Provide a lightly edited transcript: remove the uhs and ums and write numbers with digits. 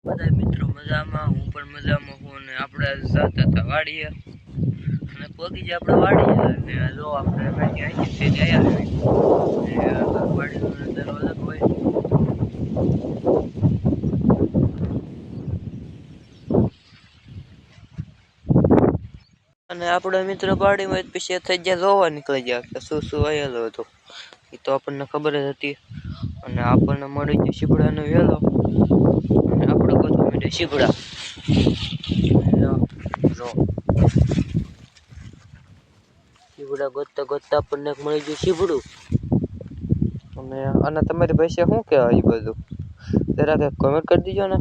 બધા મિત્રો મજામાં, હું પણ મજામાં છું. અને આપણે જતા હતા વાડીએ અને પગી જે આપણે વાડીએ અને જો આપણે આવી છે ગયા વાડીનો નજારો અલગ હોય. અને આપણા મિત્રો વાડીમાં પછી થઈ ગયા જોવા નીકળી ગયા કે શું આવેલો હતો એ તો આપણને ખબર જ હતી. અને આપણને મળી ગયો શીપડાનો વેલો અને આપણે ગોતવા માંડ્યા શીપડા. શીપડા ગોતતા ગોતતા આપણને મળી ગયું શીપડું. અને તમારી પાસે શું કહેવાય એ બધું જરાક કોમેન્ટ કરી દીજો ને.